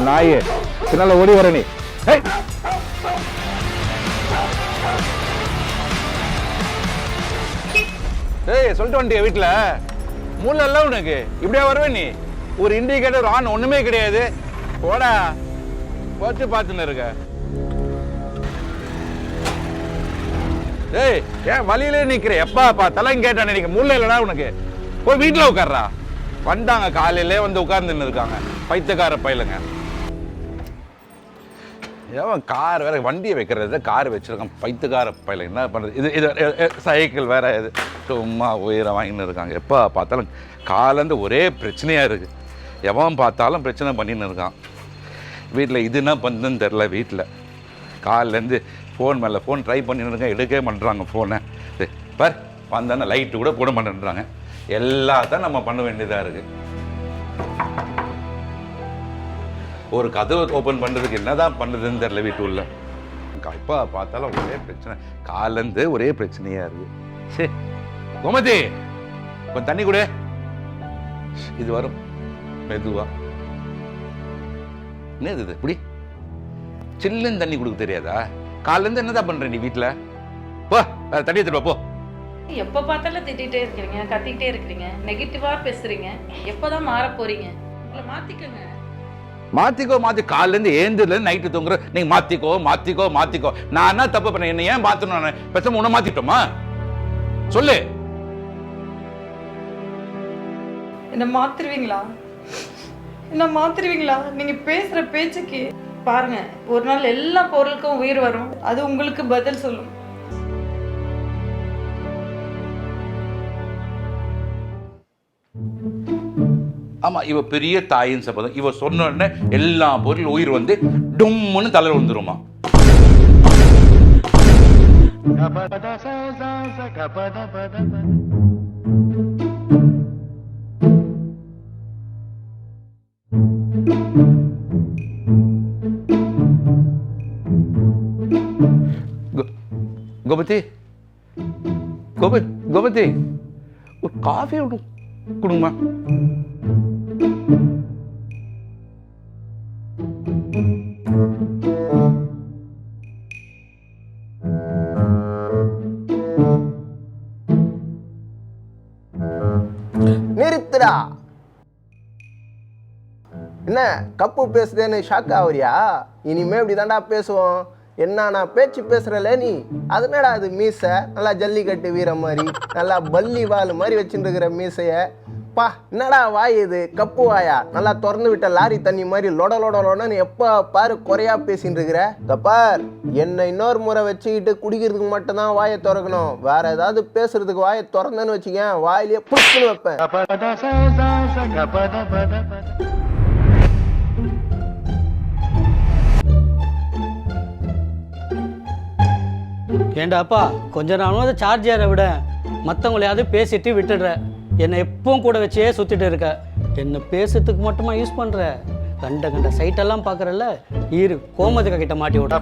நாய் பின்னால ஓடி வர நீ. ஏய் சொல்லிட்டு வந்துட்டியா வீட்டுல மூளை இல்ல உனக்கு? இப்படியா வருவே நீ? ஒரு இண்டிகேட்டர் ஆன் ஒண்ணுமே கிடையாது. போடா போச்சு பார்த்துன்னு இருக்க. ஏய் ஏன் வழியிலே நிக்கிற? எப்பா பார்த்தாலும் கேட்டானே நீங்க மூளை இல்லடா உனக்கு? போய் வீட்டுல உட்கார்றா. வந்தாங்க காலையிலே வந்து உட்கார்ந்துன்னு இருக்காங்க பைத்தியக்கார பயிலுங்க. ஏன் கார் வேற வண்டியை வைக்கிறது கார் வச்சிருக்கான் பைத்தியக்கார பயில. என்ன பண்றது? இது சைக்கிள் வேற இது சும்மா உயிரை வாங்கின்னு இருக்காங்க. எப்போ பார்த்தாலும் காலேருந்து ஒரே பிரச்சனையா இருக்கு. எவன் பார்த்தாலும் பிரச்சனை பண்ணின்னு இருக்கான் வீட்டில். இது என்ன பண்ணுதுன்னு தெரில. வீட்டில் காலிலேருந்து ஃபோன் மேலே ஃபோன் ட்ரை பண்ணின்னு இருக்கேன், எடுக்கவே பண்ணுறாங்க ஃபோனை. பார் வந்தானே லைட்டு கூட போட மாட்டேன்றாங்க. எல்லாத்தையும் நம்ம பண்ண வேண்டியதாக இருக்குது. ஒரு கதவை ஓப்பன் பண்ணுறதுக்கு என்ன தான் பண்ணுறதுன்னு தெரில வீட்டு உள்ள. இப்போ பார்த்தாலும் ஒரே பிரச்சனை, காலேருந்து ஒரே பிரச்சனையாக இருக்குது. சரி கோமதி கொஞ்சம் தண்ணி கொடு. இது வரும் மெதுவா. என்னது இது இப்படி சில்லுன்னு தண்ணி கொடுக்க தெரியாதா? காலேருந்து என்னதான் பண்ற நீ வீட்டில்? போ தண்ணி எடுத்துட்டு போ. எப்போ பார்த்தாலும் திட்டிகிட்டே இருக்கிறீங்க, கத்திக்கிட்டே இருக்கிறீங்க, நெகட்டிவா பேசுறீங்க. எப்போதான் மாற போறீங்க? உங்களை மாத்திக்கங்க. மாத்தி காலேருந்து ஏந்ததுல நைட்டு தூங்குற நீங்க மாத்திக்கோ. நான் என்ன தப்பு பண்ணேன்? என்ன ஏன் மாத்தணும்? பேசாம உன்னை மாத்திட்டோமா? சொல்லு. என்ன மாத்திருவீங்களா? நீங்க பேசுற பேச்சுக்கு பாருங்க, ஒரு நாள் எல்லா பொருளுக்கும் உயிர் வரும். அது உங்களுக்கு பதில் சொல்லும். ஆமா இவ பெரிய தாயின் சபதம். இவ சொன்ன உடனே எல்லா பொருள் உயிர் வந்து டும்முன்னு தலை விழுந்துருமா. கோபதி ஒரு காஃபி கொடுங்கம்மா. நிறுத்துடா. என்ன கப்பு பேசுதேன்னு ஷாக் ஆகுறியா? இனிமே இப்படிதான்டா பேசுவோம். என்ன நான் பேச்சு பேசுறல நீ? அதுனடா அது மீசை நல்லா ஜல்லிக்கட்டு வீர மாதிரி நல்லா பல்லி வால் மாதிரி வச்சுட்டு இருக்கிற மீசைய பா. என்னடா வாய் இது? கப்பு வாயா? நல்லா திறந்து விட்ட லாரி தண்ணி மாதிரி லொடன்னு எப்போ பாரு குறையா பேசிட்டு இருக்கிற. பார் என்னை இன்னொரு முறை வச்சுக்கிட்டு குடிக்கிறதுக்கு மட்டும்தான் வாயை திறக்கணும். வேற ஏதாவது பேசுறதுக்கு வாயை திறந்தேன்னு வச்சுக்கேன் வாயிலேயே புடிச்சுன்னு வைப்பேன். ஏண்டாப்பா கொஞ்ச நாளாவது சார்ஜ் ஏற விட மற்றவங்களையாவது பேசிட்டு விட்டுடுற. என்னை எப்பவும் கூட வச்சே சுற்றிட்டு இருக்க. என்ன பேசுறதுக்கு மட்டுமா யூஸ் பண்ணுற? கண்ட சைட்டெல்லாம் பார்க்குறல்ல, இரு கோமதி கிட்ட மாட்டி விட.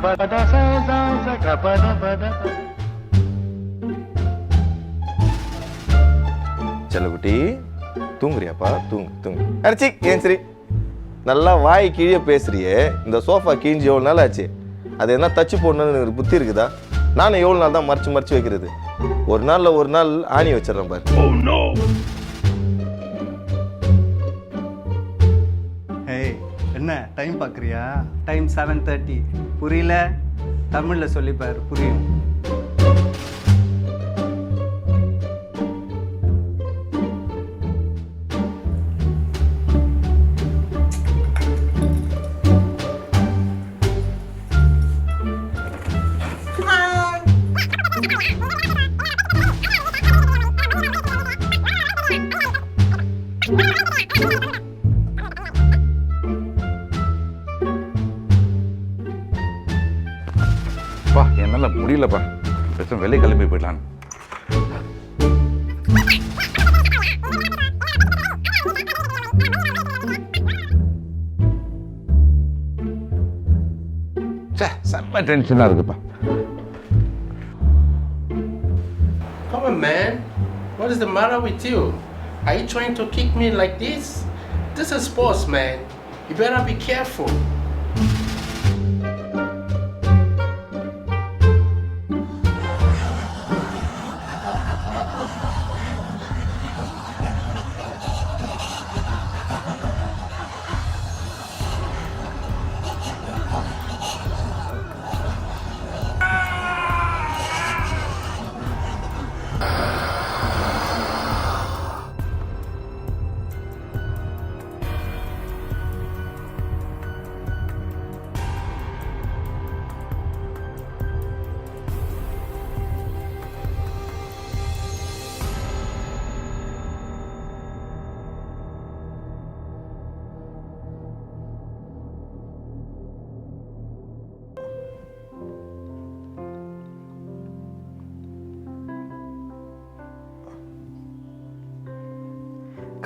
செல்லகுட்டி தூங்குறியாப்பா? தூங்கு. அரிச்சி ஏன் சரி நல்லா வாய் கீழே பேசுறியே. இந்த சோஃபா கீஞ்சி எவ்வளோ நாள் ஆச்சு? அது என்ன தச்சு போடணும்னு புத்தி இருக்குதா? நானும் எவ்வளோ நாள் தான் மறைச்சு வைக்கிறது? ஒரு நாள் ஆணி வச்சிடறேன் பாரு. என்ன டைம் பார்க்குறியா? டைம் 7:30. புரியல? தமிழில் சொல்லிப்பார், புரியும். என்னால முடியலப்பா. பேசாம வெளியே கிளம்பி போயிடலாம். செம்ம டென்ஷனா இருக்குப்பா. Come on, man. What is the matter with you? Are you trying to kick me like this? This is sports, man. You better be careful.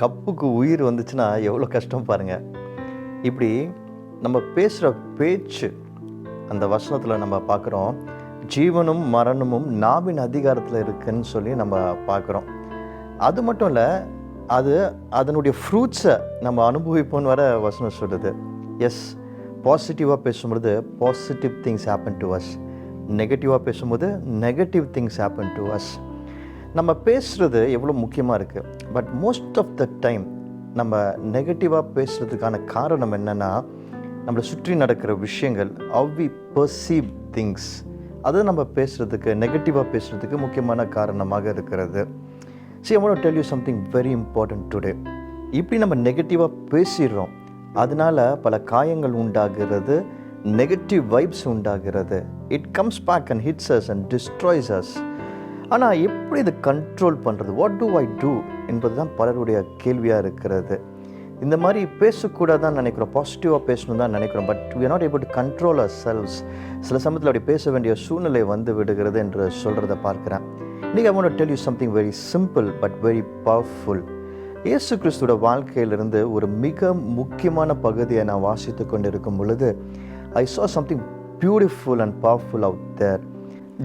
கப்புக்கு உயிர் வந்துச்சுன்னா எவ்வளோ கஷ்டம் பாருங்கள். இப்படி நம்ம பேசுகிற பேச்சு, அந்த வசனத்தில் நம்ம பார்க்குறோம், ஜீவனும் மரணமும் நாவின் அதிகாரத்தில் இருக்குன்னு சொல்லி நம்ம பார்க்குறோம். அது மட்டும் இல்லை, அதனுடைய ஃப்ரூட்ஸை நம்ம அனுபவிப்போன்னு வர வசனம் சொல்லுது. எஸ், பாசிட்டிவாக பேசும்பொழுது positive things happen to us, நெகட்டிவாக பேசும்போது negative things happen to us. நம்ம பேசுகிறது எவ்வளோ முக்கியமாக இருக்குது. But most of the time நம்ம நெகட்டிவாக பேசுகிறதுக்கான காரணம் என்னென்னா, நம்மளை சுற்றி நடக்கிற விஷயங்கள், how we perceive things, அது நம்ம பேசுகிறதுக்கு, நெகட்டிவாக பேசுகிறதுக்கு முக்கியமான காரணமாக இருக்கிறது. See, I want to tell you something very important today. இப்படி நம்ம நெகட்டிவாக பேசிடுறோம், அதனால் பல காயங்கள் உண்டாகிறது, நெகட்டிவ் வைப்ஸ் உண்டாகிறது. It comes back and hits us and destroys us. ஆனால் எப்படி இதை கண்ட்ரோல் பண்ணுறது, வாட் டு ஐ டூ என்பது தான் பலருடைய கேள்வியாக இருக்கிறது. இந்த மாதிரி பேசக்கூடாதான் நினைக்கிறோம், பாசிட்டிவாக பேசணும் தான் நினைக்கிறோம், but we are not able to control ourselves. சில சமயத்தில் அப்படி பேச வேண்டிய சூழ்நிலை வந்து விடுகிறது என்று சொல்கிறத பார்க்குறேன். இன்றைக்கி I want to tell you something very simple but very powerful. இயேசு கிறிஸ்துவோட வாழ்க்கையிலிருந்து ஒரு மிக முக்கியமான பகுதியை நான் வாசித்து கொண்டு இருக்கும் பொழுது I saw something beautiful and powerful out there.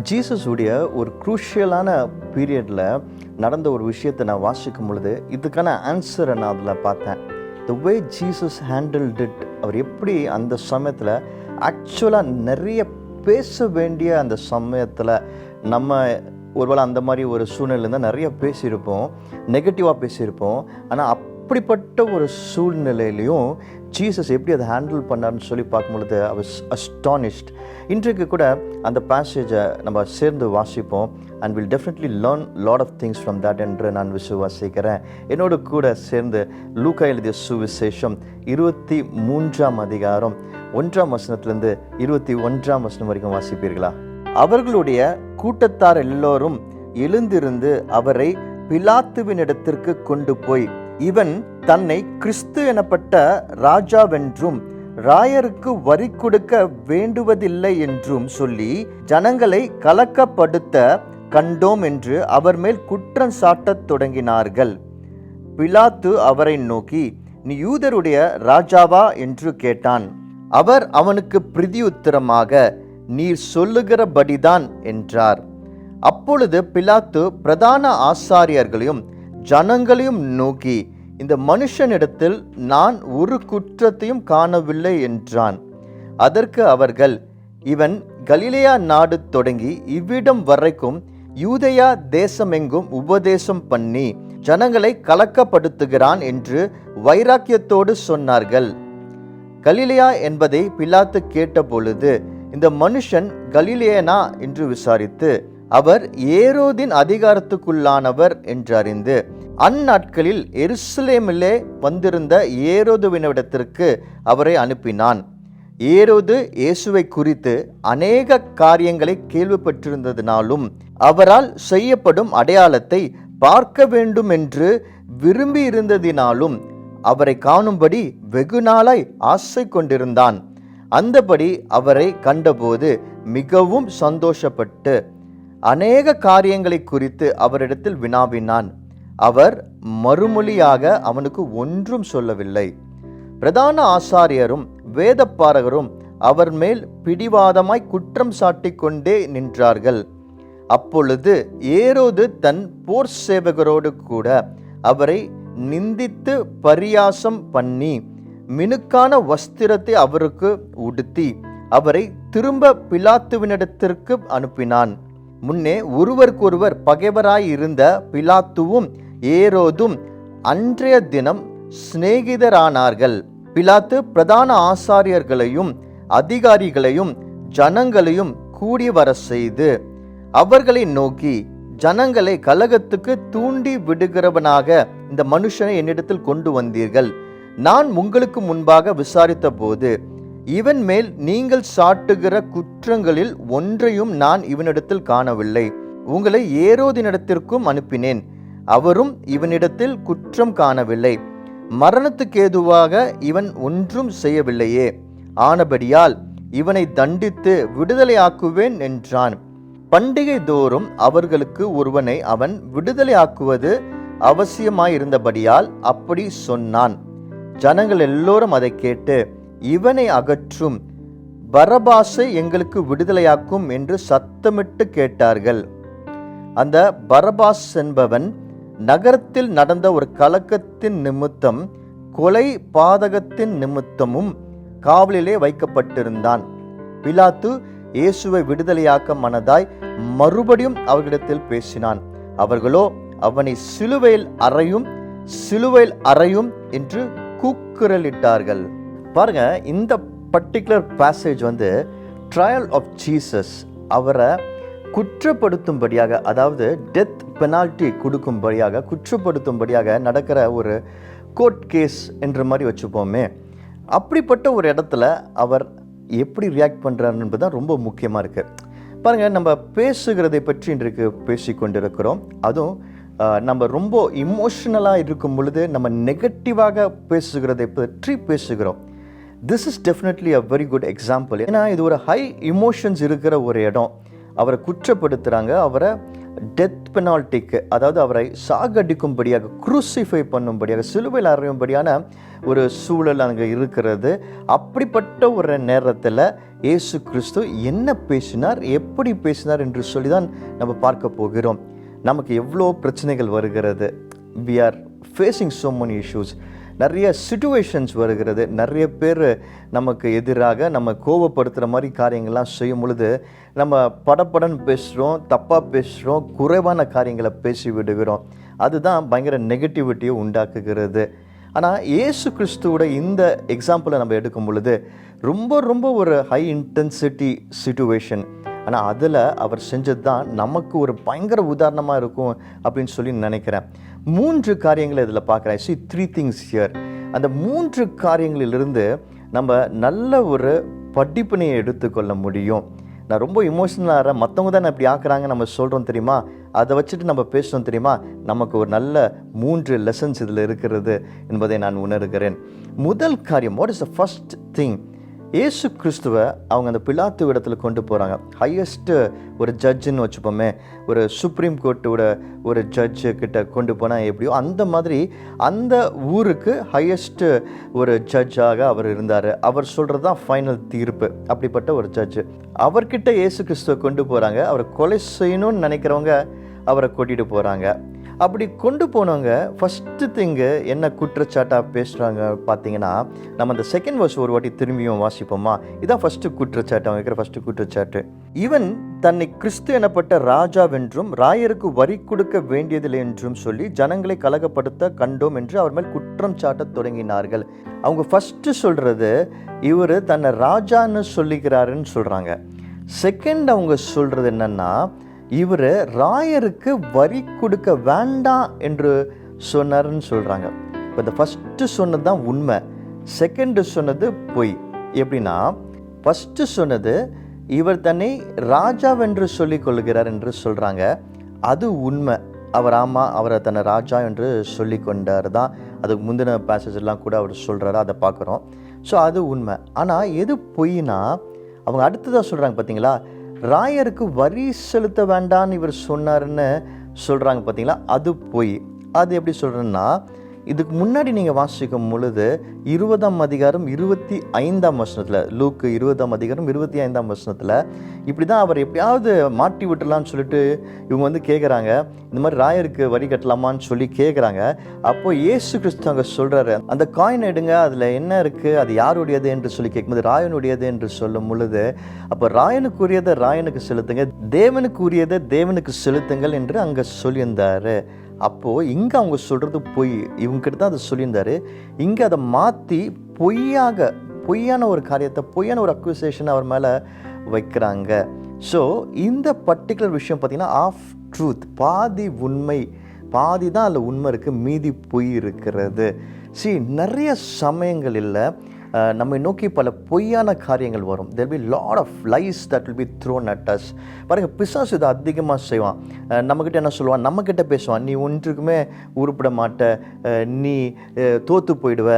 ஜீசஸுடைய ஒரு குரூஷியலான பீரியடில் நடந்த ஒரு விஷயத்தை நான் வாசிக்கும் பொழுது இதுக்கான ஆன்சரை நான் அதில் பார்த்தேன். த வே ஜீசஸ் ஹேண்டில்ட் இட், அவர் எப்படி அந்த சமயத்தில் ஆக்சுவலாக நிறைய பேச வேண்டிய அந்த சமயத்தில், நம்ம ஒருவேளை அந்த மாதிரி ஒரு சூழ்நிலையில் நிறைய பேசியிருப்போம், நெகட்டிவாக பேசியிருப்போம். ஆனால் அப்படிப்பட்ட ஒரு சூழ்நிலையிலையும் ஜீசஸ் எப்படி அதை ஹேண்டில் பண்ணார்னு சொல்லி பார்க்கும்பொழுது I was astonished. இன்றைக்கு கூட அந்த பேசேஜை நம்ம சேர்ந்து வாசிப்போம் and we'll definitely learn lot of things from that என்று நான் விசுவாசிக்கிறேன். என்னோடு கூட சேர்ந்து லூக்கா எழுதிய சுவிசேஷம் 23ஆம் அதிகாரம் 1ஆம் வசனத்திலிருந்து 21ஆம் வசனம் வரைக்கும் வாசிப்பீர்களா? அவர்களுடைய கூட்டத்தார் எல்லோரும் எழுந்திருந்து அவரை பிலாத்துவினிடத்திற்கு கொண்டு போய், இவன் தன்னை கிறிஸ்து எனப்பட்ட ராஜாவென்றும் ராயருக்கு வரி கொடுக்க வேண்டுவதில்லை என்றும் சொல்லி ஜனங்களை கலக்கப்படுத்த கண்டோம் என்று அவர் மேல் குற்றம் சாட்டத் தொடங்கினார்கள். பிலாத்து அவரை நோக்கி, நீ யூதருடைய ராஜாவா என்று கேட்டான். அவர் அவனுக்கு பிரதியுத்தரமாக, நீர் சொல்லுகிறபடிதான் என்றார். அப்பொழுது பிலாத்து பிரதான ஆசாரியர்களையும் ஜனங்களையும் நோக்கி, இந்த மனுஷனிடத்தில் நான் ஒரு குற்றத்தையும் காணவில்லை என்றான். அதற்கு அவர்கள், இவன் கலிலேயா நாடு தொடங்கி இவ்விடம் வரைக்கும் யூதேயா தேசமெங்கும் உபதேசம் பண்ணி ஜனங்களை கலக்கப்படுத்துகிறான் என்று வைராக்கியத்தோடு சொன்னார்கள். கலிலேயா என்பதை பிலாத்து கேட்டபொழுது, இந்த மனுஷன் கலிலேயனா என்று விசாரித்து, அவர் ஏரோதின் அதிகாரத்துக்குள்ளானவர் என்றறிந்து, அந்நாட்களில் எருசலேமிலே வந்திருந்த ஏரோதுவினிடத்திற்கு அவரை அனுப்பினான். ஏரோது இயேசுவை குறித்து அநேக காரியங்களை கேள்விப்பட்டிருந்ததினாலும் அவரால் செய்யப்படும் அடையாளத்தை பார்க்க வேண்டும் என்று விரும்பி இருந்ததினாலும் அவரை காணும்படி வெகு நாளாய் ஆசை கொண்டிருந்தான். அந்தபடி அவரை கண்டபோது மிகவும் சந்தோஷப்பட்டு அநேக காரியங்களை குறித்து அவரிடத்தில் வினாவினான். அவர் மறுமொழியாக அவனுக்கு ஒன்றும் சொல்லவில்லை. பிரதான ஆசாரியரும் வேதப்பாரகரும் அவர் மேல் பிடிவாதமாய் குற்றம் சாட்டி கொண்டே நின்றார்கள். அப்பொழுது ஏரோது தன் போர் சேவகரோடு கூட அவரை நிந்தித்து பரியாசம் பண்ணி, மினுக்கான வஸ்திரத்தை அவருக்கு உடுத்தி அவரை திரும்ப பிலாத்துவினிடத்திற்கு அனுப்பினான். முன்னே ஒருவருக்கொருவர் பகைவராய் இருந்த பிலாத்துவும் ஏரோதும் அன்றைய தினம் சிநேகிதரானார்கள். பிலாத்து பிரதான ஆசாரியர்களையும் அதிகாரிகளையும் ஜனங்களையும் கூடி வர செய்து அவர்களை நோக்கி, ஜனங்களை கலகத்துக்கு தூண்டி விடுகிறவனாக இந்த மனுஷனை என்னிடத்தில் கொண்டு வந்தீர்கள். நான் உங்களுக்கு முன்பாக விசாரித்த போது இவன் மேல் நீங்கள் சாட்டுகிற குற்றங்களில் ஒன்றையும் நான் இவனிடத்தில் காணவில்லை. உங்களை ஏரோதினிடத்திற்கும் அனுப்பினேன், அவரும் இவனிடத்தில் குற்றம் காணவில்லை. மரணத்துக்கு ஏதுவாக இவன் ஒன்றும் செய்யவில்லையே. ஆனபடியால் இவனை தண்டித்து விடுதலையாக்குவேன் என்றான். பண்டிகை தோறும் அவர்களுக்கு ஒருவனை அவன் விடுதலையாக்குவது அவசியமாயிருந்தபடியால் அப்படி சொன்னான். ஜனங்கள் எல்லோரும் அதை கேட்டு, இவனை அகற்றும், பரபாசை எங்களுக்கு விடுதலையாக்கும் என்று சத்தமிட்டு கேட்டார்கள். அந்த பரபாஸ் என்பவன் நகரத்தில் நடந்த ஒரு கலக்கத்தின் நிமித்தம் கொலை பாதகத்தின் நிமித்தமும் காவலிலே வைக்கப்பட்டிருந்தான். பிலாத்து இயேசுவை விடுதலையாக்க மனதாய் மறுபடியும் அவர்களிடத்தில் பேசினான். அவர்களோ அவனை சிலுவையில் அறையும் என்று கூக்குரலிட்டார்கள். பாருங்க, இந்த particular passage trial of Jesus, அவரை குற்றப்படுத்தும்படியாக, அதாவது டெத் பெனால்ட்டி கொடுக்கும்படியாக, குற்றப்படுத்தும்படியாக நடக்கிற ஒரு கோர்ட் கேஸ் என்ற மாதிரி வச்சுப்போமே. அப்படிப்பட்ட ஒரு இடத்துல அவர் எப்படி ரியாக்ட் பண்ணுறாரு என்பது தான் ரொம்ப முக்கியமாக இருக்குது. பாருங்கள், நம்ம பேசுகிறதை பற்றி இன்றைக்கு பேசிக்கொண்டிருக்கிறோம். அதுவும் நம்ம ரொம்ப இமோஷனலாக இருக்கும் பொழுது நம்ம நெகட்டிவாக பேசுகிறதை பற்றி பேசுகிறோம். This is definitely a very good example. ஏன்னா இது ஒரு ஹை இமோஷன்ஸ் இருக்கிற ஒரு இடம். அவரை குற்றப்படுத்துகிறாங்க, அவரை டெத் பெனால்ட்டிக்கு, அதாவது அவரை சாகடிக்கும்படியாக, குரூசிஃபை பண்ணும்படியாக, சிலுவையில் அறையும்படியான ஒரு சூழல் அங்கே இருக்கிறது. அப்படிப்பட்ட ஒரு நேரத்தில் இயேசு கிறிஸ்து என்ன பேசினார், எப்படி பேசினார் என்று சொல்லி தான் நம்ம பார்க்க போகிறோம். நமக்கு எவ்வளோ பிரச்சனைகள் வருகிறது. we are facing so many issues. நிறைய சிச்சுவேஷன்ஸ் வருகிறது. நிறைய பேர் நமக்கு எதிராக நம்ம கோபப்படுத்துகிற மாதிரி காரியங்கள்லாம் செய்யும் பொழுது நம்ம படப்படன்னு பேசுகிறோம், தப்பாக பேசுகிறோம், குறைவான காரியங்களை பேசி விடுகிறோம். அதுதான் பயங்கர நெகட்டிவிட்டியை உண்டாக்குகிறது. ஆனால் இயேசு கிறிஸ்துவோட இந்த எக்ஸாம்பிளை நம்ம எடுக்கும் பொழுது ரொம்ப ரொம்ப ஒரு ஹை இன்டென்சிட்டி சிச்சுவேஷன். ஆனால் அதில் அவர் செஞ்சது தான் நமக்கு ஒரு பயங்கர உதாரணமாக இருக்கும் அப்படின்னு சொல்லி நினைக்கிறேன். 3 காரியங்களை இதில் பார்க்குறேன். see 3 things here. அந்த 3 காரியங்களிலிருந்து நம்ம நல்ல ஒரு படிப்பினையை எடுத்துக்கொள்ள முடியும். நான் ரொம்ப இமோஷனலாக மற்றவங்க தான் இப்படி ஆக்குறாங்க நம்ம சொல்கிறோம் தெரியுமா, அதை வச்சுட்டு நம்ம பேசுகிறோம் தெரியுமா, நமக்கு ஒரு நல்ல 3 லெசன்ஸ் இதில் இருக்கிறது என்பதை நான் உணர்கிறேன். முதல் காரியம், what is the first thing? இயேசு கிறிஸ்துவை அவங்க அந்த பிலாத்து இடத்துல கொண்டு போகிறாங்க. ஹையஸ்ட்டு ஒரு ஜட்ஜுன்னு வச்சுப்போமே, ஒரு சுப்ரீம் கோர்ட்டோட ஒரு ஜட்ஜு கிட்ட கொண்டு போனால் எப்படியோ அந்த மாதிரி அந்த ஊருக்கு ஹையஸ்ட்டு ஒரு ஜட்ஜாக அவர் இருந்தார். அவர் சொல்கிறது தான் ஃபைனல் தீர்ப்பு. அப்படிப்பட்ட ஒரு ஜட்ஜு அவர்கிட்ட இயேசு கிறிஸ்துவை கொண்டு போகிறாங்க. அவரை கொலை செய்யணும்னு நினைக்கிறவங்க அவரை கூட்டிகிட்டு போகிறாங்க. அப்படி கொண்டு போனவங்க ஃபஸ்ட்டு திங்கு என்ன குற்றச்சாட்டாக பேசுகிறாங்க பார்த்தீங்கன்னா, நம்ம அந்த செகண்ட் வர்ஸ் ஒரு வாட்டி திரும்பியும் வாசிப்போமா. இதான் ஃபஸ்ட்டு குற்றச்சாட்டு, அவங்க வைக்கிற ஃபஸ்ட்டு குற்றச்சாட்டு. இவன் தன்னை கிறிஸ்து எனப்பட்ட ராஜாவென்றும் ராயருக்கு வரி கொடுக்க வேண்டியதில்லை என்றும் சொல்லி ஜனங்களை கலகப்படுத்த கண்டோம் என்று அவர் மேல் குற்றம் சாட்ட தொடங்கினார்கள். அவங்க ஃபஸ்ட்டு சொல்கிறது இவர் தன்னை ராஜான்னு சொல்லிக்கிறாருன்னு சொல்கிறாங்க. செகண்ட் அவங்க சொல்கிறது என்னென்னா, இவர் ராயருக்கு வரி கொடுக்க வேண்டாம் என்று சொன்னார்னு சொல்கிறாங்க. இப்போ இந்த ஃபஸ்ட்டு சொன்னது தான் உண்மை, செகண்டு சொன்னது பொய். எப்படின்னா, ஃபஸ்ட்டு சொன்னது இவர் தன்னை ராஜாவென்று சொல்லிக் கொள்கிறார் என்று சொல்கிறாங்க. அது உண்மை. அவர் ஆமாம், அவரை தன்னை ராஜா என்று சொல்லி கொண்டார் தான். அதுக்கு முந்தின பேசேஜெல்லாம் கூட அவர் சொல்கிறாரு, அதை பார்க்குறோம். ஸோ அது உண்மை. ஆனால் எது பொய்னா, அவங்க அடுத்ததாக சொல்கிறாங்க பார்த்தீங்களா, ராயருக்கு வரி செலுத்த வேண்டான்னு இவர் சொன்னார்னு சொல்கிறாங்க பார்த்தீங்களா, அது பொய். அது எப்படி சொல்கிறேன்னா, இதுக்கு முன்னாடி நீங்கள் வாசிக்கும் பொழுது 20ஆம் அதிகாரம் 25ஆம் வசனத்தில், லூக்கு 20ஆம் அதிகாரம் 25ஆம் வசனத்தில் இப்படி தான் அவர் எப்படியாவது மாட்டி விட்டுலான்னு சொல்லிட்டு இவங்க வந்து கேட்குறாங்க, இந்த மாதிரி ராயருக்கு வரி கட்டலாமான்னு சொல்லி கேட்குறாங்க. அப்போ இயேசு கிறிஸ்து அங்கே சொல்கிறாரு, அந்த காயின் எடுங்க, அதில் என்ன இருக்குது, அது யாருடையது என்று சொல்லி கேட்கும்போது ராயனுடையது என்று சொல்லும் பொழுது, அப்போ ராயனுக்குரியதை ராயனுக்கு செலுத்துங்க, தேவனுக்குரியதை தேவனுக்கு செலுத்துங்கள் என்று அங்கே சொல்லியிருந்தார். அப்போது இங்கே அவங்க சொல்கிறது பொய், இவங்ககிட்ட தான் அதை சொல்லியிருந்தாரு. இங்கே அதை மாற்றி பொய்யான ஒரு காரியத்தை, பொய்யான ஒரு அக்யூசேஷன் அவர் மேலே வைக்கிறாங்க. ஸோ இந்த பர்டிகுலர் விஷயம் பார்த்திங்கன்னா ஆஃப் ட்ரூத், பாதி உண்மை, பாதி தான் அதில் உண்மை இருக்குது, மீதி பொய் இருக்கிறது. நிறைய சமயங்களில் நம்மை நோக்கி பல பொய்யான காரியங்கள் வரும். there will be lot of lies that will be thrown at us. பாருங்கள், பிசாசு இதை அதிகமாக செய்வான். நம்மக்கிட்ட என்ன சொல்லுவான், நம்மக்கிட்ட பேசுவான், நீ ஒன்றுக்குமே உருப்பிட மாட்ட, நீ தோற்று போயிடுவ,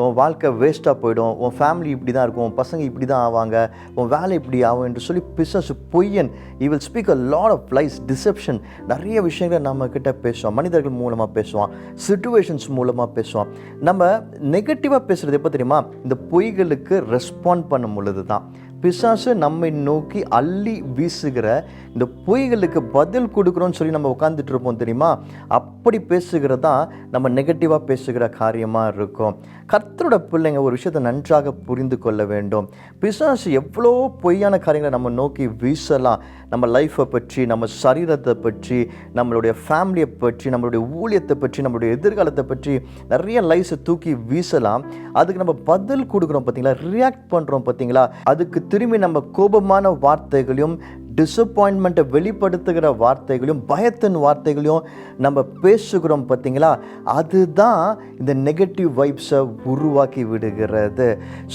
உன் வாழ்க்கை வேஸ்ட்டாக போயிடும், உன் ஃபேமிலி இப்படி தான் இருக்கும், உன் பசங்க இப்படி தான் ஆவாங்க, உன் வேலை இப்படி ஆகும் என்று சொல்லி பிசாசு பொய்யன், he will speak a lot of lies, deception. நிறைய விஷயங்களை நம்மக்கிட்ட பேசுவான், மனிதர்கள் மூலமாக பேசுவான், சிச்சுவேஷன்ஸ் மூலமாக பேசுவான். நம்ம நெகட்டிவாக பேசுகிறது எப்போ தெரியுமா, இந்த பொய்களுக்கு ரெஸ்பாண்ட் பண்ணும் பொழுது தான். பிசாசு நம்மை நோக்கி அள்ளி வீசுகிற இந்த பொய்களுக்கு பதில் கொடுக்குறோன்னு சொல்லி நம்ம உட்காந்துட்டு இருப்போம் தெரியுமா, அப்படி பேசுகிறது தான் நம்ம நெகட்டிவாக பேசுகிற காரியமாக இருக்கும். கர்த்தரோட பிள்ளைங்க ஒரு விஷயத்தை நன்றாக புரிந்து கொள்ள வேண்டும். பிசாசு எவ்வளோ பொய்யான காரியங்களை நம்ம நோக்கி வீசலாம், நம்ம லைஃப்பை பற்றி, நம்ம சரீரத்தை பற்றி, நம்மளுடைய ஃபேமிலியை பற்றி, நம்மளுடைய ஊழியத்தை பற்றி, நம்மளுடைய எதிர்காலத்தை பற்றி நிறைய லைஸை தூக்கி வீசலாம். அதுக்கு நம்ம பதில் கொடுக்குறோம் பார்த்தீங்களா, ரியாக்ட் பண்ணுறோம் பார்த்தீங்களா, அதுக்கு திரும்பி நம்ம கோபமான வார்த்தைகளையும், டிசப்பாயின்மெண்ட்டை வெளிப்படுத்துகிற வார்த்தைகளையும், பயத்தின் வார்த்தைகளையும் நம்ம பேசுகிறோம் பார்த்தீங்களா, அதுதான் இந்த நெகட்டிவ் வைப்ஸை உருவாக்கி விடுகிறது.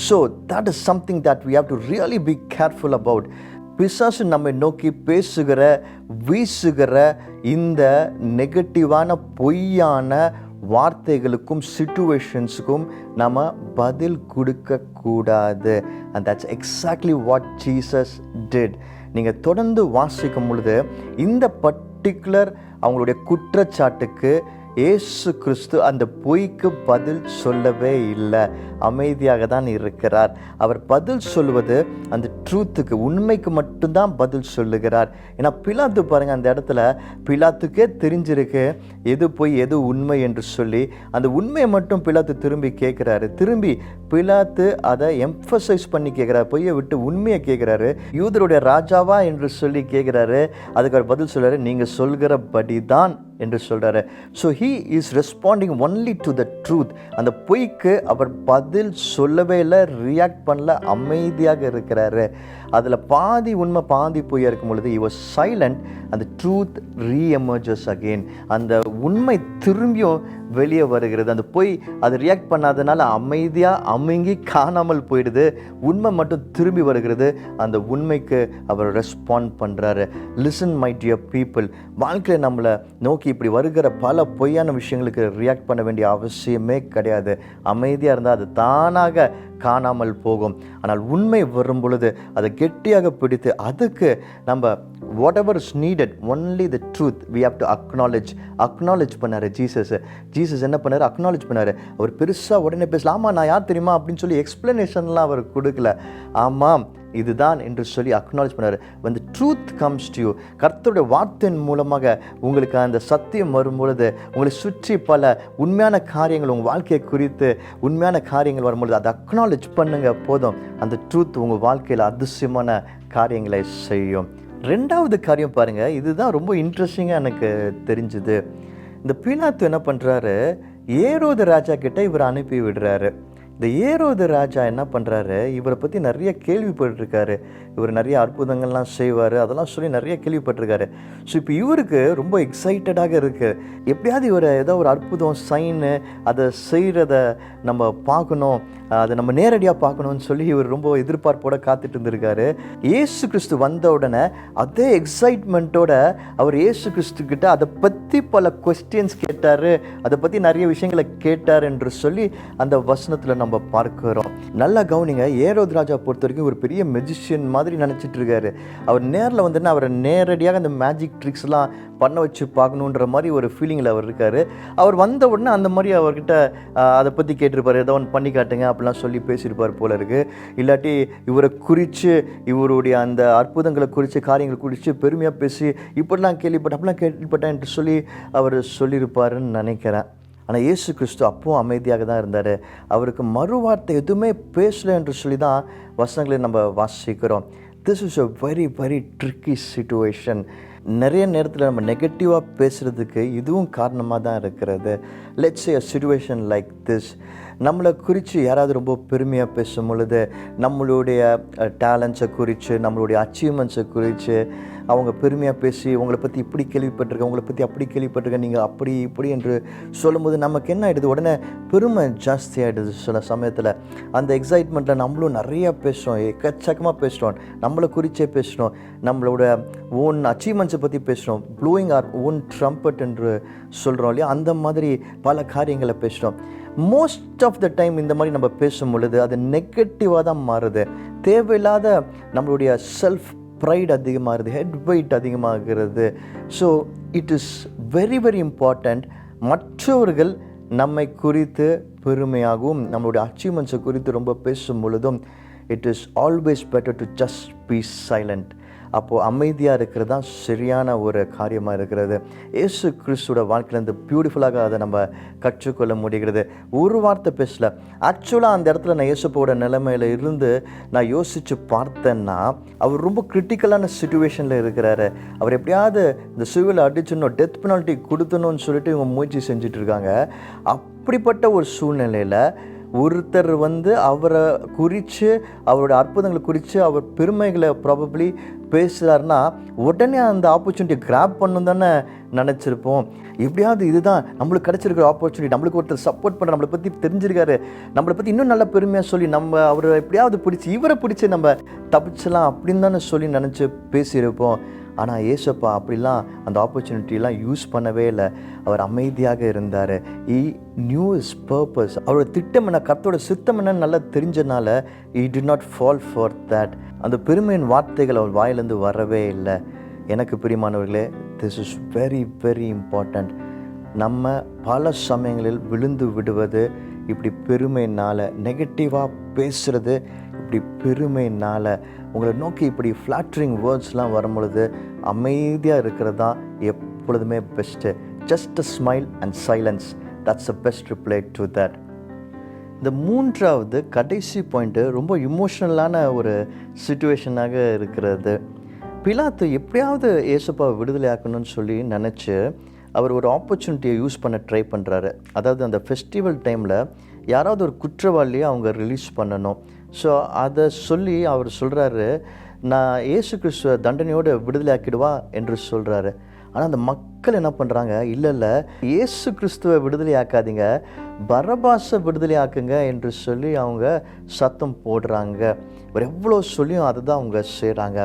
So that is something that we have to really be careful about. பிசாசு நம்மை நோக்கி பேசுகிற, வீசுகிற இந்த நெகட்டிவான பொய்யான வார்த்தைகளுக்கும் சிச்சுவேஷன்ஸுக்கும் நம்ம பதில் கொடுக்கக்கூடாது. And that's exactly what Jesus did. நீங்கள் தொடர்ந்து வாசிக்கும் பொழுது இந்த பர்டிகுலர் அவங்களுடைய குற்றச்சாட்டுக்கு இயேசு கிறிஸ்து அந்த பொய்க்கு பதில் சொல்லவே இல்லை, அமைதியாக தான் இருக்கிறார். அவர் பதில் சொல்லுவது அந்த ட்ரூத்துக்கு, உண்மைக்கு மட்டும்தான் பதில் சொல்லுகிறார். ஏன்னா பிலாத்து பாருங்கள், அந்த இடத்துல பிலாத்துக்கே தெரிஞ்சிருக்கு எது பொய் எது உண்மை என்று சொல்லி, அந்த உண்மையை மட்டும் பிலாத்து திரும்பி கேட்குறாரு. திரும்பி பிலாத்து அதை எம்ஃபசைஸ் பண்ணி கேட்குறாரு, பொய்யை விட்டு உண்மையை கேட்குறாரு. யூதருடைய ராஜாவா என்று சொல்லி கேட்குறாரு. அதுக்கு அவர் பதில் சொல்கிறாரு, நீங்கள் சொல்கிறபடி தான் என்று சொல்கிறாரு. So he is responding only to the truth. அந்த பொய்க்கு அவர் பதில் சொல்லவே இல்லை, ரியாக்ட் பண்ணல, அமைதியாக இருக்கிறாரு. அதில் பாதி உண்மை பாதி பொய்யாக இருக்கும் பொழுது he was silent. அந்த ட்ரூத் ரீஎமர்ஜஸ் அகெயின். அந்த உண்மை திரும்பியும் வெளியே வருகிறது. அந்த பொய் அது ரியாக்ட் பண்ணாதனால அமைதியாக அமுங்கி காணாமல் போயிடுது. உண்மை மட்டும் திரும்பி வருகிறது. அந்த உண்மைக்கு அவர் ரெஸ்பாண்ட் பண்ணுறாரு. லிசன் மை டியர் பீப்புள், வாழ்க்கையில் நம்மளை நோக்கி இப்படி வருகிற பல பொய்யான விஷயங்களுக்கு ரியாக்ட் பண்ண வேண்டிய அவசியமே கிடையாது. அமைதியாக இருந்தால் அது தானாக காணாமல் போகும். ஆனால் உண்மை வரும் பொழுது அதை கெட்டியாக பிடித்து அதுக்கு நம்ம whatever is needed, only the truth we have to acknowledge பண்ணாரு ஜீசஸ் என்ன பண்ணாரு, அக்னாலேஜ் பண்ணாரு. அவர் பெருசாக உடனே பேசலாம், ஆமாம் நான் யார் தெரியுமா அப்படின்னு சொல்லி எக்ஸ்பிளனேஷன்லாம் அவர் கொடுக்கல. ஆமாம் இதுதான் என்று சொல்லி அக்னாலேஜ் பண்ணார். when the truth comes to you, கர்த்தருடைய வார்த்தையின் மூலமாக உங்களுக்கு அந்த சத்தியம் வரும்பொழுது, உங்களை சுற்றி பல உண்மையான காரியங்கள், உங்கள் வாழ்க்கையை குறித்து உண்மையான காரியங்கள் வரும்பொழுது அதை அக்னாலேஜ் பண்ணுங்க போதும். அந்த ட்ரூத் உங்கள் வாழ்க்கையில் அதிசயமான காரியங்களை செய்யும். ரெண்டாவது காரியம் பாருங்கள், இதுதான் ரொம்ப இன்ட்ரெஸ்டிங்காக எனக்கு தெரிஞ்சுது. இந்த பிலாத்து என்ன பண்ணுறாரு, ஏரோது ராஜா கிட்ட இவர் அனுப்பி விடுறாரு. இந்த ஏரோது ராஜா என்ன பண்ணுறாரு, இவரை பற்றி நிறைய கேள்விப்பட்டிருக்காரு. இவர் நிறைய அற்புதங்கள்லாம் செய்வார், அதெல்லாம் சொல்லி நிறைய கேள்விப்பட்டிருக்காரு. ஸோ இப்போ இவருக்கு ரொம்ப எக்ஸைட்டடாக இருக்குது. எப்படியாவது இவர் ஏதோ ஒரு அற்புதம் சைனு அதை செய்கிறத நம்ம பார்க்கணும், அதை நம்ம நேரடியாக பார்க்கணும்னு சொல்லி இவர் ரொம்ப எதிர்பார்ப்போடு காத்துட்டு இருந்திருக்காரு. இயேசு கிறிஸ்து வந்த உடனே அதே எக்ஸைட்மெண்ட்டோட அவர் இயேசு கிறிஸ்து கிட்ட அதை பற்றி பல கொஸ்டின்ஸ் கேட்டார், அதை பற்றி நிறைய விஷயங்களை கேட்டார் என்று சொல்லி அந்த வசனத்தில் நம்ம பார்க்கிறோம். நல்லா கவனிங்க, ஏரோது ராஜா பொறுத்த வரைக்கும் ஒரு பெரிய மெஜிஷியன் மாதிரி நினச்சிட்டு இருக்காரு. அவர் நேரில் வந்துன்னா அவரை நேரடியாக அந்த மேஜிக் ட்ரிக்ஸ்லாம் பண்ண வச்சு பார்க்கணுன்ற மாதிரி ஒரு ஃபீலிங்கில் அவர் இருக்கார். அவர் வந்த உடனே அந்த மாதிரி அவர்கிட்ட அதை பற்றி கேட்டிருப்பார், ஏதோ ஒன்று பண்ணி காட்டுங்க அப்படிலாம் சொல்லி பேசியிருப்பார் போல இருக்குது. இல்லாட்டி இவரை குறித்து, இவருடைய அந்த அற்புதங்களை குறித்து, காரியங்களை குறித்து பெருமையாக பேசி இப்படிலாம் கேள்விப்பட்டேன் அப்படிலாம் கேள்விப்பட்டேன் என்று சொல்லி அவர் சொல்லியிருப்பாருன்னு நினைக்கிறேன். ஆனால் இயேசு கிறிஸ்து அப்பவும் அமைதியாக தான் இருந்தார். அவருக்கு மறுவார்த்தை எதுவுமே பேசலை என்று சொல்லி தான் வசனங்களை நம்ம வாசிக்கிறோம். This is a very very tricky situation. நிறைய நேரத்தில் நம்ம நெகட்டிவாக பேசுகிறதுக்கு இதுவும் காரணமாக தான் இருக்கிறது. Let's say a situation like this. நம்மளை குறித்து யாராவது ரொம்ப பெருமையாக பேசும் பொழுது, நம்மளுடைய டேலண்ட்ஸை குறித்து, நம்மளுடைய அச்சீவ்மெண்ட்ஸை குறித்து அவங்க பெருமையாக பேசி, உங்களை பற்றி இப்படி கேள்விப்பட்டிருக்கேன், உங்களை பற்றி அப்படி கேள்விப்பட்டிருக்கேன், நீங்கள் அப்படி இப்படி என்று சொல்லும்போது நமக்கு என்ன ஆகிடுது, உடனே பெருமை ஜாஸ்தி ஆகிடுது. சில சமயத்தில் அந்த எக்ஸைட்மெண்ட்டில் நம்மளும் நிறையா பேசுகிறோம், எக்கச்சக்கமாக பேசுகிறோம், நம்மளை குறித்தே பேசுகிறோம், நம்மளோட ஓன் அச்சீவ்மெண்ட்ஸை பற்றி பேசுகிறோம், ப்ளூயிங் ஆர் ஓன் ட்ரம்பட் என்று சொல்கிறோம் இல்லையா, அந்த மாதிரி பல காரியங்களை பேசுகிறோம். மோஸ்ட் ஆஃப் த டைம் இந்த மாதிரி நம்ம பேசும் பொழுது அது நெகட்டிவாக தான் மாறுது. தேவையில்லாத நம்மளுடைய செல்ஃப் ப்ரைட் அதிகமாகுது, ஹெட் வெயிட் அதிகமாகிறது. So it is very very important மற்றவர்கள் நம்மை குறித்து பெருமையாகவும் நம்மளுடைய அச்சீவ்மெண்ட்ஸை குறித்து ரொம்ப பேசும் பொழுதும் it is always better to just be silent. அப்போது அமைதியாக இருக்கிறது தான் சரியான ஒரு காரியமாக இருக்கிறது. இயேசு கிறிஸ்துவோட வாழ்க்கையிலேருந்து பியூட்டிஃபுல்லாக அதை நம்ம கற்றுக்கொள்ள முடிகிறது. ஒரு வார்த்தை பேசல. ஆக்சுவலாக அந்த இடத்துல நான் இயேசுப்போட நிலைமையில் இருந்து நான் யோசித்து பார்த்தேன்னா, அவர் ரொம்ப கிரிட்டிக்கலான சிச்சுவேஷனில் இருக்கிறாரு. அவர் எப்படியாவது இந்த சிவில் அடிச்சிடணும், டெத் பெனால்ட்டி கொடுத்தணும்னு சொல்லிட்டு இவங்க முயற்சி செஞ்சிட்ருக்காங்க. அப்படிப்பட்ட ஒரு சூழ்நிலையில் ஒருத்தர் அவரை குறித்து, அவரோட அற்புதங்களை குறித்து, அவர் பெருமைகளை ப்ராபப்ளி பேசுகிறாருன்னா உடனே அந்த ஆப்பர்ச்சுனிட்டி கிராப் பண்ணணும் தானே நினச்சிருப்போம். எப்படியாவது இதுதான் நம்மளுக்கு கிடச்சிருக்கிற ஆப்பர்ச்சுனிட்டி, நம்மளுக்கு ஒருத்தர் சப்போர்ட் பண்ணுற, நம்மளை பற்றி தெரிஞ்சிருக்காரு, நம்மளை பற்றி இன்னும் நல்ல பெருமையாக சொல்லி நம்ம அவரை எப்படியாவது பிடிச்சி, இவரை பிடிச்சி நம்ம தப்பிச்சலாம் அப்படின்னு தானே சொல்லி நினச்சி பேசியிருப்போம். ஆனால் ஏசப்பா அப்படிலாம் அந்த ஆப்பர்ச்சுனிட்டிலாம் யூஸ் பண்ணவே இல்லை. அவர் அமைதியாக இருந்தார். He knew his purpose. அவரோட திட்டம் என்ன, கர்த்தரோட சித்தம் என்னன்னு நல்லா தெரிஞ்சனால he did not fall for that. அந்த பெருமையின் வார்த்தைகள் அவர் வாயிலேருந்து வரவே இல்லை. எனக்கு பிரியமானவர்களே, this is very very important. நம்ம பல சமயங்களில் விழுந்து விடுவது இப்படி பெருமையினால், நெகட்டிவாக பேசுகிறது இப்படி பெருமையினால், உங்களை நோக்கி இப்படி ஃப்ளாட்டரிங் வேர்ட்ஸ்லாம் வரும் பொழுது அமைதியாக இருக்கிறது தான் எப்பொழுதுமே best. Just a smile and silence, that's a best reply to that. இந்த மூன்றாவது கடைசி பாயிண்ட்டு ரொம்ப இமோஷ்னலான ஒரு சிச்சுவேஷனாக இருக்கிறது. பிலாத்து எப்படியாவது ஏசப்பாவை விடுதலை ஆக்கணும்னு சொல்லி நினச்சி அவர் ஒரு ஆப்பர்ச்சுனிட்டியை யூஸ் பண்ண ட்ரை பண்ணுறாரு. அதாவது அந்த ஃபெஸ்டிவல் டைமில் யாராவது ஒரு குற்றவாளியை அவங்க ரிலீஸ் பண்ணணும். ஸோ அதை சொல்லி அவர் சொல்கிறாரு, நான் இயேசு கிறிஸ்துவ தண்டனையோடு விடுதலை ஆக்கிடுவா என்று சொல்கிறாரு. ஆனால் அந்த மக்கள் என்ன பண்ணுறாங்க, இல்லை இயேசு கிறிஸ்துவை விடுதலை ஆக்காதீங்க, பரபாசை விடுதலை ஆக்குங்க என்று சொல்லி அவங்க சத்தம் போடுறாங்க. ஒரு எவ்வளோ சொல்லியும் அதை தான் அவங்க செய்கிறாங்க.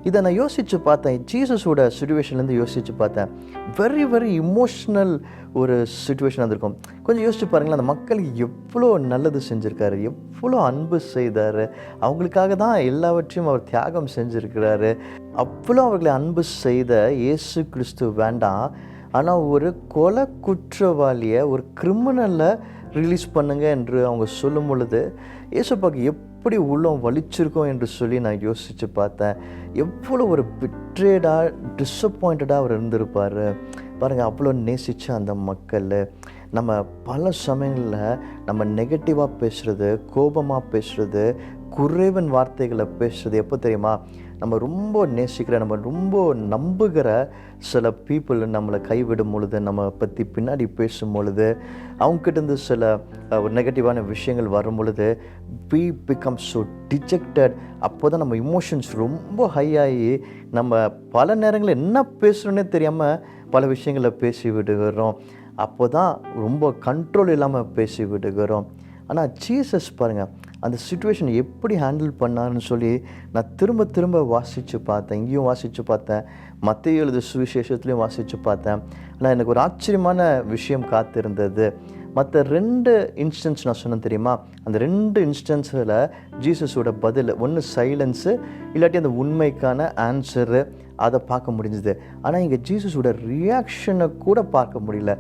இதை நான் யோசித்து பார்த்தேன், ஜீசஸோட சிச்சுவேஷன்லேருந்து யோசித்து பார்த்தேன். வெரி வெரி இமோஷ்னல் ஒரு சிச்சுவேஷன் வந்திருக்கும். கொஞ்சம் யோசிச்சு பாருங்களேன், அந்த மக்களுக்கு எவ்வளோ நல்லது செஞ்சுருக்காரு, எவ்வளோ அன்பு செய்தார், அவங்களுக்காக தான் எல்லாவற்றையும் அவர் தியாகம் செஞ்சுருக்கிறாரு. அவ்வளோ அவர்களை அன்பு செய்த இயேசு கிறிஸ்து வேண்டாம், ஆனால் ஒரு கொலை குற்றவாளியை, ஒரு கிரிமினலை ரிலீஸ் பண்ணுங்க என்று அவங்க சொல்லும் பொழுது இயேசுப்பாக்கு எப்படி உள்ளம் வலிச்சிருக்கோம் என்று சொல்லி நான் யோசித்து பார்த்தேன். எவ்வளோ ஒரு பிட்ரேடாக, டிஸப்பாயிண்டடாக அவர் இருந்திருப்பார் பாருங்கள். அவ்வளோ நேசித்த அந்த மக்கள். நம்ம பல சமயங்களில் நம்ம நெகட்டிவாக பேசுகிறது, கோபமாக பேசுகிறது, குறைவன் வார்த்தைகளை பேசுகிறது எப்போ தெரியுமா, நம்ம ரொம்ப நேசிக்கிற, நம்ம ரொம்ப நம்புகிற சில பீப்புள் நம்மளை கைவிடும் பொழுது, நம்ம பற்றி பின்னாடி பேசும் பொழுது, அவங்ககிட்டருந்து சில நெகட்டிவான விஷயங்கள் வரும் பொழுது we become so dejected. அப்போ தான் நம்ம இமோஷன்ஸ் ரொம்ப ஹையாகி நம்ம பல நேரங்களில் என்ன பேசுகிறோன்னே தெரியாமல் பல விஷயங்களை பேசி விடுகிறோம். அப்போ தான் ரொம்ப கண்ட்ரோல் இல்லாமல் பேசி விடுகிறோம். ஆனால் ஜீசஸ் பாருங்கள், அந்த சுச்சுவேஷன் எப்படி ஹேண்டில் பண்ணாருன்னு சொல்லி நான் திரும்ப திரும்ப வாசித்து பார்த்தேன். இங்கேயும் வாசித்து பார்த்தேன், மத்தேயு எழுதின சுவிசேஷத்துலேயும் வாசித்து பார்த்தேன். ஆனால் எனக்கு ஒரு ஆச்சரியமான விஷயம் காத்திருந்தது. மற்ற 2 இன்ஸ்டன்ஸ் நான் சொன்னேன் தெரியுமா, அந்த 2 இன்ஸ்டன்ஸில் ஜீசஸோட பதில், ஒன்று சைலன்ஸு, இல்லாட்டி அந்த உண்மைக்கான ஆன்சரு, அதை பார்க்க முடிஞ்சுது. ஆனால் இங்கே ஜீசஸோட ரியாக்ஷனை கூட பார்க்க முடியல.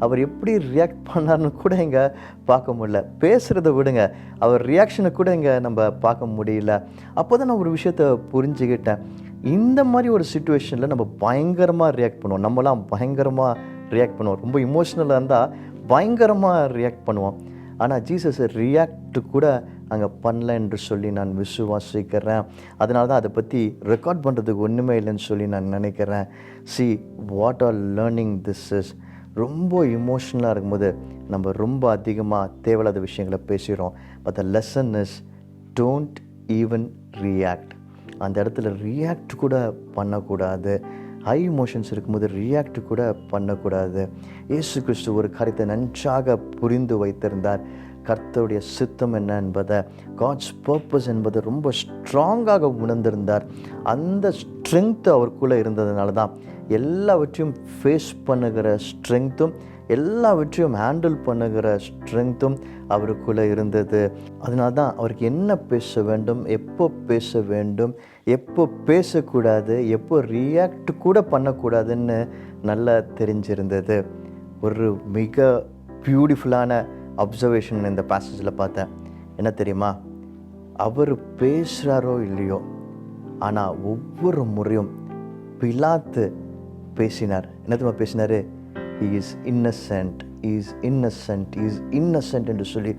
அவர் எப்படி ரியாக்ட் பண்ணார்னு கூட இங்கே பார்க்க முடியல. பேசுகிறத விடுங்க, அவர் ரியாக்ஷனை கூட இங்கே நம்ம பார்க்க முடியல. அப்போ தான் நான் ஒரு விஷயத்தை புரிஞ்சுக்கிட்டேன். இந்த மாதிரி ஒரு சுச்சுவேஷனில் நம்ம பயங்கரமாக ரியாக்ட் பண்ணுவோம். நம்மலாம் பயங்கரமாக ரியாக்ட் பண்ணுவோம். ரொம்ப இமோஷ்னலாக இருந்தால் பயங்கரமாக ரியாக்ட் பண்ணுவோம். ஆனால் ஜீசஸ் ரியாக்ட் கூட அங்கே பண்ணல என்று சொல்லி நான் விசுவாசிக்கிறேன். அதனால தான் அதை பற்றி ரெக்கார்ட் பண்ணுறதுக்கு ஒன்றுமே இல்லைன்னு சொல்லி நான் நினைக்கிறேன். see what are learning this is. ரொம்ப இமோஷ்னலாக இருக்கும்போது நம்ம ரொம்ப அதிகமாக தேவையில்லாத விஷயங்களை பேசிடுறோம். But the lesson is don't even react. அந்த இடத்துல ரியாக்ட் கூட பண்ணக்கூடாது. ஹை இமோஷன்ஸ் இருக்கும்போது ரியாக்ட் கூட பண்ணக்கூடாது. இயேசு கிறிஸ்து ஒரு காரியத்தை நன்றாக புரிந்து வைத்திருந்தார். கர்த்தருடைய சித்தம் என்ன என்பதை, காட்ஸ் பர்பஸ் என்பதை ரொம்ப ஸ்ட்ராங்காக உணர்ந்திருந்தார். அந்த ஸ்ட்ரென்த் அவருக்குள்ளே இருந்ததுனால தான் எல்லாவற்றையும் ஃபேஸ் பண்ணுகிற ஸ்ட்ரென்த்தும், எல்லாவற்றையும் ஹேண்டில் பண்ணுகிற ஸ்ட்ரென்த்தும் அவருக்குள்ளே இருந்தது. அதனால தான் அவருக்கு என்ன பேச வேண்டும், எப்போ பேச வேண்டும், எப்போ பேசக்கூடாது, எப்போ ரியாக்ட் கூட பண்ணக்கூடாதுன்னு நல்லா தெரிஞ்சிருந்தது. ஒரு மிக பியூட்டிஃபுல்லான அப்சர்வேஷன் இந்த பேசேஜில் பார்த்தேன். என்ன தெரியுமா, அவர் பேசுகிறாரோ இல்லையோ, ஆனால் ஒவ்வொரு முறையும் பிலாத்து பேசினார். என்ன தெரியுமா பேசினார்? he is innocent, he is innocent, he is innocent என்று சொல்லி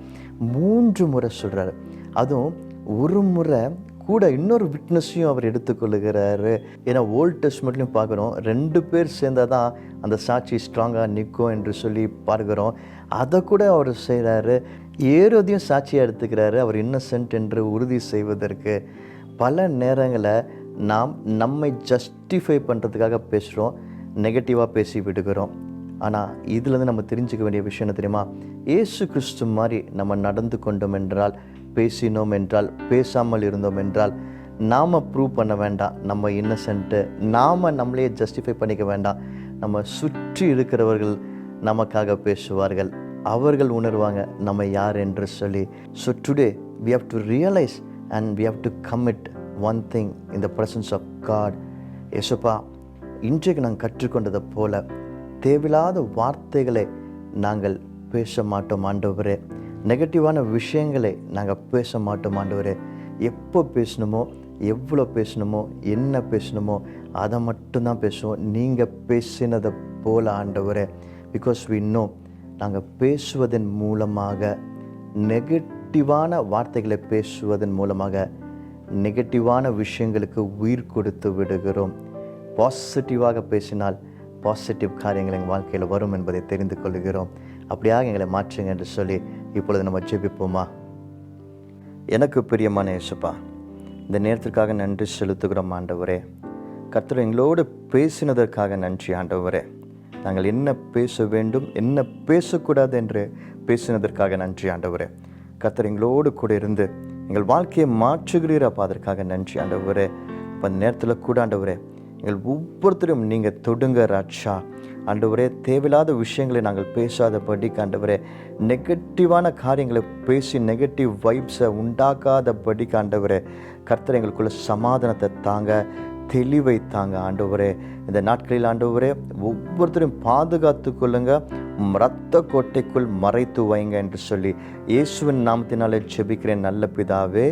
3 முறை சொல்கிறாரு. அதுவும் ஒரு முறை கூட இன்னொரு விட்னஸையும் அவர் எடுத்துக்கொள்ளுகிறாரு. ஏன்னா ஓல்ட் டெஸ்ட்மெண்ட்லையும் பார்க்குறோம், 2 பேர் சேர்ந்தால் தான் அந்த சாட்சி ஸ்ட்ராங்காக நிற்கும் என்று சொல்லி பார்க்குறோம். அதை கூட அவர் செய்கிறாரு. ஏரோதையும் சாட்சியாக எடுத்துக்கிறாரு அவர் இன்னசென்ட் என்று உறுதி செய்வதற்கு. பல நேரங்களில் நாம் நம்மை ஜஸ்டிஃபை பண்ணுறதுக்காக பேசுகிறோம், நெகட்டிவாக பேசி விடுகிறோம். ஆனால் இதுலேருந்து நம்ம தெரிஞ்சுக்க வேண்டிய விஷயம் என்ன தெரியுமா, இயேசு கிறிஸ்து மாதிரி நம்ம நடந்து கொண்டோம் என்றால், பேசினோம் என்றால், பேசாமல் இருந்தோம் என்றால், நாம் ப்ரூவ் பண்ண வேண்டாம் நம்ம இன்னசென்ட்டு, நாம் நம்மளையே ஜஸ்டிஃபை பண்ணிக்க வேண்டாம். நம்ம சுற்றி இருக்கிறவர்கள் நமக்காக பேசுவார்கள், அவர்கள் உணர்வாங்க நம்ம யார் என்று சொல்லி. So today we have to realize and we have to commit one thing in the presence of God. ஏசப்பா, இன்றைக்கு நாங்கள் கற்றுக்கொண்டதை போல தேவையில்லாத வார்த்தைகளை நாங்கள் பேச மாட்டோம் ஆண்டவரே. நெகட்டிவான விஷயங்களை நாங்கள் பேச மாட்டோம் ஆண்டவரே. எப்போ பேசணுமோ, எவ்வளோ பேசணுமோ, என்ன பேசணுமோ அதை மட்டும்தான் பேசுவோம், நீங்கள் பேசினதை போல ஆண்டவரே. பிகாஸ் we know நாங்கள் பேசுவதன் மூலமாக, நெகட்டிவான வார்த்தைகளை பேசுவதன் மூலமாக நெகட்டிவான விஷயங்களுக்கு உயிர் கொடுத்து விடுகிறோம். பாசிட்டிவாக பேசினால் பாசிட்டிவ் காரியங்கள் எங்கள் வாழ்க்கையில் வரும் என்பதை தெரிந்து கொள்கிறோம். அப்படியாக எங்களை மாற்றுங்க என்று சொல்லி இப்பொழுது நம்ம ஜெபிப்போமா? எனக்கு பிரியமான இயேசுப்பா, இந்த நேரத்திற்காக நன்றி செலுத்துகிறோம் ஆண்டவரே. கர்த்தர் எங்களோடு பேசினதற்காக நன்றி ஆண்டவரே. நாங்கள் என்ன பேச வேண்டும், என்ன பேசக்கூடாது என்று பேசினதற்காக நன்றி ஆண்டவரே. கர்த்தர் எங்களோடு கூட இருந்து எங்கள் வாழ்க்கையை மாற்றுகிறீரப்பா, அதற்காக நன்றி ஆண்டவரே. இப்போ அந்த நேரத்தில் கூட ஆண்டவரே, எங்கள் ஒவ்வொருத்தரும் நீங்கள் தொடுங்க ராட்சா ஆண்டவரே. தேவையில்லாத விஷயங்களை நாங்கள் பேசாதபடிக்கு ஆண்டவரே, நெகட்டிவான காரியங்களை பேசி நெகட்டிவ் வைப்ஸை உண்டாக்காதபடிக்கு ஆண்டவரே, கர்த்தர் எங்களுக்குள்ள சமாதானத்தை தாங்க, தெளிவை தாங்க ஆண்டவரே. இந்த நாட்களில் ஆண்டவரே ஒவ்வொருத்தரையும் பாதுகாத்து கொள்ளுங்க, இரத்த கோட்டைக்குள் மறைத்து வைங்க என்று சொல்லி இயேசுவின் நாமத்தினாலே ஜெபிக்கிறேன் நல்ல பிதாவே,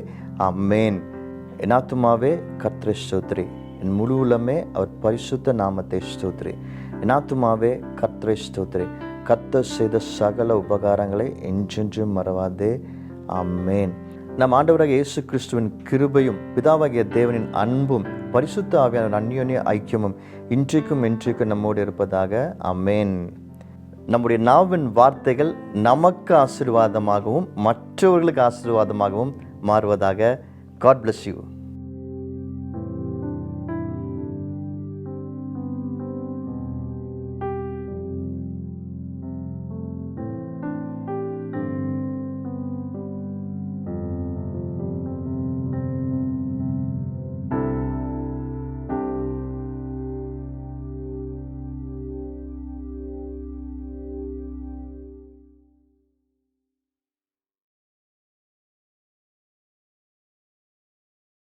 ஆமென். என் ஆத்துமாவே கர்த்தரை ஸ்தோத்திரி, என் முழு உள்ளமே அவர் பரிசுத்த நாமத்தை ஸ்தோத்திரி. என் ஆத்துமாவே கர்த்தரை ஸ்தோத்திரி, கர்த்தர் செய்த சகல உபகாரங்களை என்றென்றும் மறவாதே, ஆமென். நம் ஆண்டவராக இயேசு கிறிஸ்துவின் கிருபையும் பிதாவாகிய தேவனின் அன்பும் பரிசுத்த ஆவியான அந்யோன்ய ஐக்கியமும் இன்றைக்கும் என்றைக்கும் நம்மோடு இருப்பதாக, ஆமென். நம்முடைய நாவின் வார்த்தைகள் நமக்கு ஆசீர்வாதமாகவும் மற்றவர்களுக்கு ஆசீர்வாதமாகவும் மாறுவதாக. God bless you.